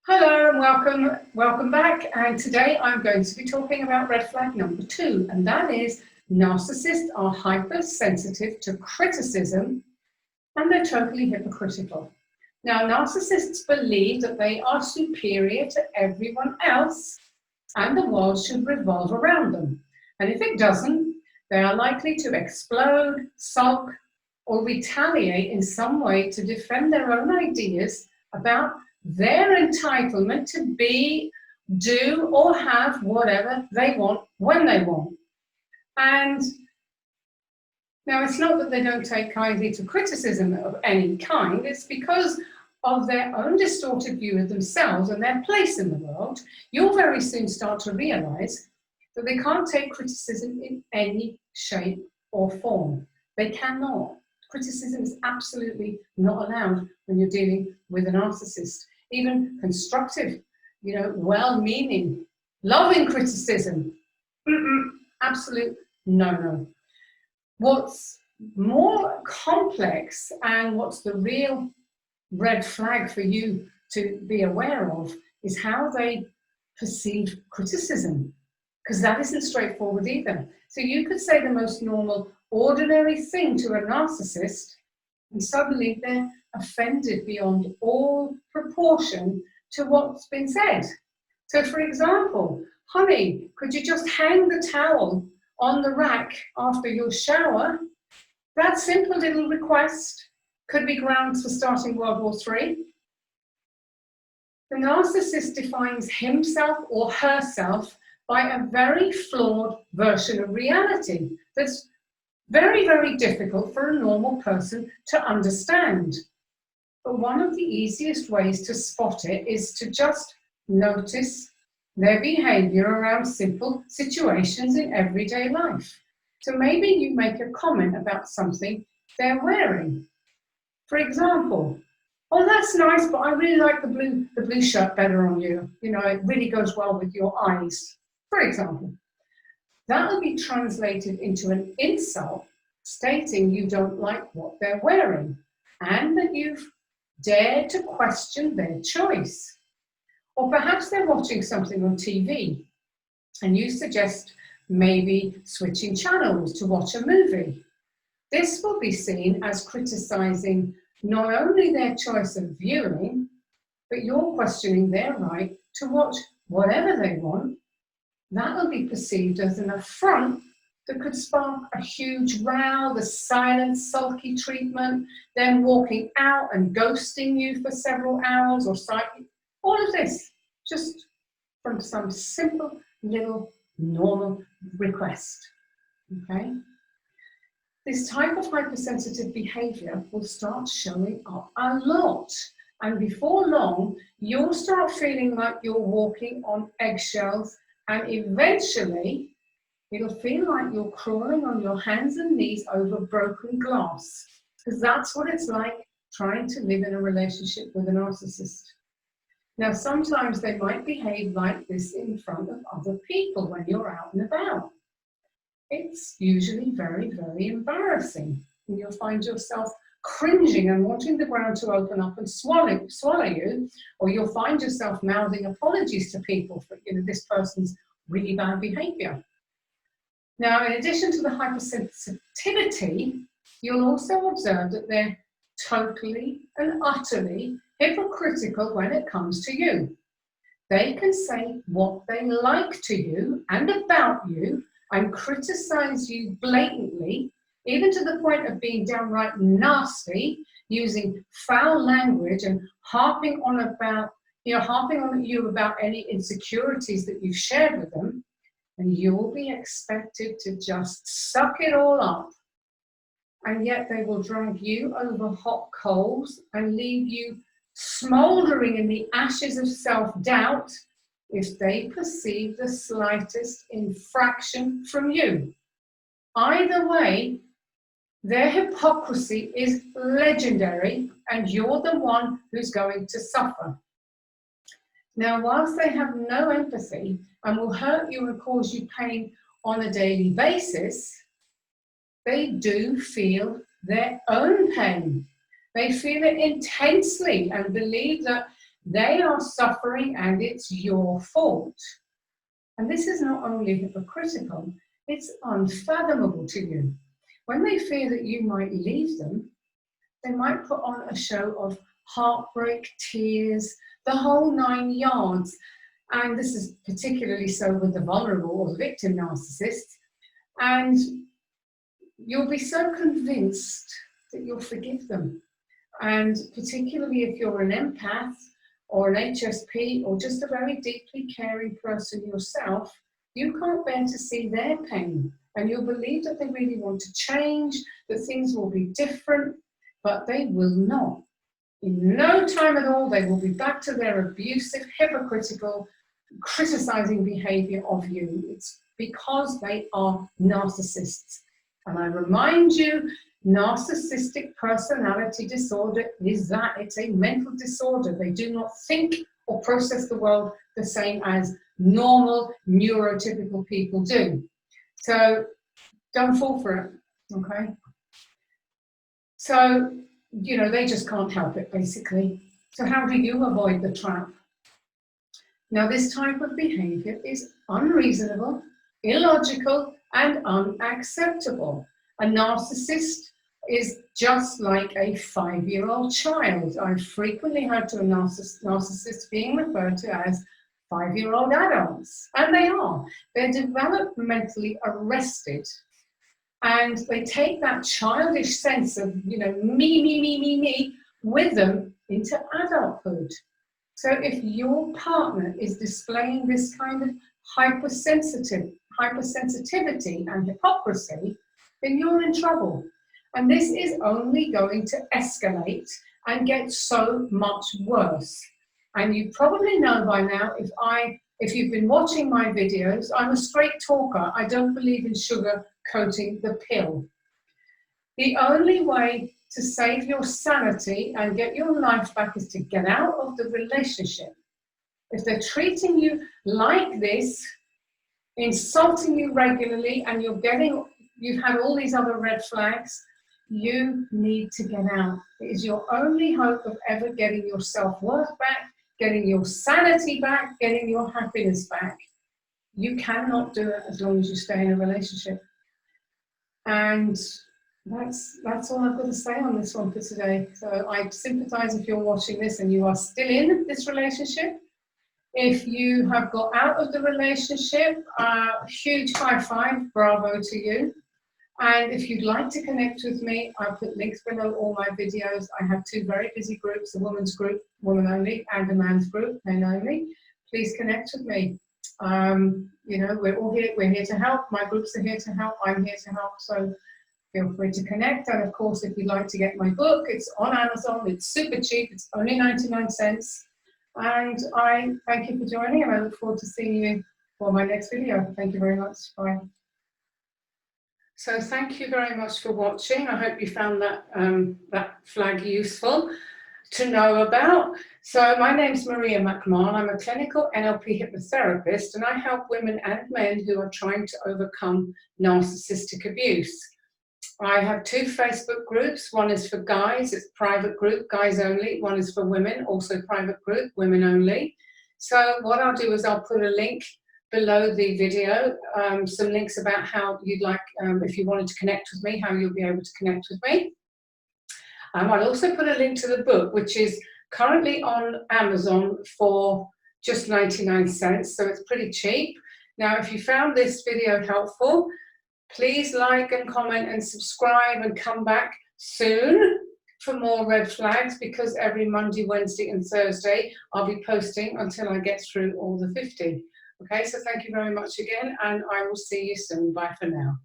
Hello and welcome back. And today I'm going to be talking about red flag number 2, and that is narcissists are hypersensitive to criticism and they're totally hypocritical. Now, narcissists believe that they are superior to everyone else and the world should revolve around them. And if it doesn't, they are likely to explode, sulk, or retaliate in some way to defend their own ideas about their entitlement to be, do, or have whatever they want when they want. And now it's not that they don't take kindly to criticism of any kind, it's because of their own distorted view of themselves and their place in the world. You'll very soon start to realize that they can't take criticism in any shape or form. They cannot. Criticism is absolutely not allowed when you're dealing with a narcissist. Even constructive, well-meaning, loving criticism, absolute no. What's more complex and what's the real red flag for you to be aware of is how they perceive criticism, because that isn't straightforward either. So you could say the most normal, ordinary thing to a narcissist, and suddenly they're offended beyond all proportion to what's been said. So, for example, honey, could you just hang the towel on the rack after your shower? That simple little request could be grounds for starting World War III. The narcissist defines himself or herself by a very flawed version of reality that's very, very difficult for a normal person to understand. But one of the easiest ways to spot it is to just notice their behavior around simple situations in everyday life. So maybe you make a comment about something they're wearing. For example, oh, that's nice, but I really like the blue shirt better on you. It really goes well with your eyes, for example. That will be translated into an insult stating you don't like what they're wearing and that you've dared to question their choice. Or perhaps they're watching something on TV and you suggest maybe switching channels to watch a movie. This will be seen as criticizing not only their choice of viewing, but you're questioning their right to watch whatever they want. That will be perceived as an affront that could spark a huge row, the silent, sulky treatment, then walking out and ghosting you for several hours or all of this just from some simple little normal request, okay? This type of hypersensitive behavior will start showing up a lot. And before long, you'll start feeling like you're walking on eggshells, and eventually it'll feel like you're crawling on your hands and knees over broken glass, because that's what it's like trying to live in a relationship with a narcissist. Now, sometimes they might behave like this in front of other people when you're out and about. It's usually very, very embarrassing, and you'll find yourself cringing and wanting the ground to open up and swallow you, or you'll find yourself mouthing apologies to people for this person's really bad behavior. Now, in addition to the hypersensitivity, you'll also observe that they're totally and utterly hypocritical when it comes to you. They can say what they like to you and about you and criticize you blatantly, even to the point of being downright nasty, using foul language and harping on you about any insecurities that you've shared with them, and you'll be expected to just suck it all up. And yet they will drag you over hot coals and leave you smouldering in the ashes of self-doubt if they perceive the slightest infraction from you. Either way, their hypocrisy is legendary, and you're the one who's going to suffer. Now, whilst they have no empathy and will hurt you and cause you pain on a daily basis, they do feel their own pain. They feel it intensely and believe that They are suffering and it's your fault. And this is not only hypocritical, it's unfathomable to you. When they fear that you might leave them, they might put on a show of heartbreak, tears, the whole 9 yards. And this is particularly so with the vulnerable or the victim narcissist. And you'll be so convinced that you'll forgive them. And particularly if you're an empath or an HSP or just a very deeply caring person yourself, you can't bear to see their pain. And you'll believe that they really want to change, that things will be different, but they will not. In no time at all, they will be back to their abusive, hypocritical, criticizing behavior of you. It's because they are narcissists. And I remind you, narcissistic personality disorder is that. It's a mental disorder. They do not think or process the world the same as normal neurotypical people do. So don't fall for it, okay? So, you know, they just can't help it, basically. So how do you avoid the trap? Now, this type of behavior is unreasonable, illogical, and unacceptable. A narcissist is just like a 5-year-old child. I've frequently heard to a narcissist being referred to as 5-year-old adults, and they are. They're developmentally arrested, and they take that childish sense of, you know, me, with them into adulthood. So if your partner is displaying this kind of hypersensitivity and hypocrisy, then you're in trouble. And this is only going to escalate and get so much worse. And you probably know by now, if you've been watching my videos, I'm a straight talker. I don't believe in sugar coating the pill. The only way to save your sanity and get your life back is to get out of the relationship. If they're treating you like this, insulting you regularly, and you've had all these other red flags, you need to get out. It is your only hope of ever getting your self-worth back, getting your sanity back, getting your happiness back. You cannot do it as long as you stay in a relationship. And that's all I've got to say on this one for today. So I sympathize if you're watching this and you are still in this relationship. If you have got out of the relationship, huge high five, bravo to you. And if you'd like to connect with me, I'll put links below all my videos. I have 2 very busy groups, a women's group, women only, and a man's group, men only. Please connect with me. You know, we're all here, we're here to help. My groups are here to help, I'm here to help. So feel free to connect. And of course, if you'd like to get my book, it's on Amazon, it's super cheap, it's only 99 cents. And I thank you for joining, and I look forward to seeing you for my next video. Thank you very much. Bye. So thank you very much for watching. I hope you found that flag useful to know about. So my name's Maria McMahon. I'm a clinical NLP hypnotherapist, and I help women and men who are trying to overcome narcissistic abuse. I have 2 Facebook groups. One is for guys, it's private group, guys only. One is for women, also private group, women only. So what I'll do is I'll put a link below the video, some links about how you'd like, if you wanted to connect with me, how you'll be able to connect with me. I'll also put a link to the book, which is currently on Amazon for just 99 cents, so it's pretty cheap. Now, if you found this video helpful, please like and comment and subscribe, and come back soon for more red flags, because every Monday, Wednesday and Thursday I'll be posting until I get through all the 50. Okay, so thank you very much again, and I will see you soon. Bye for now.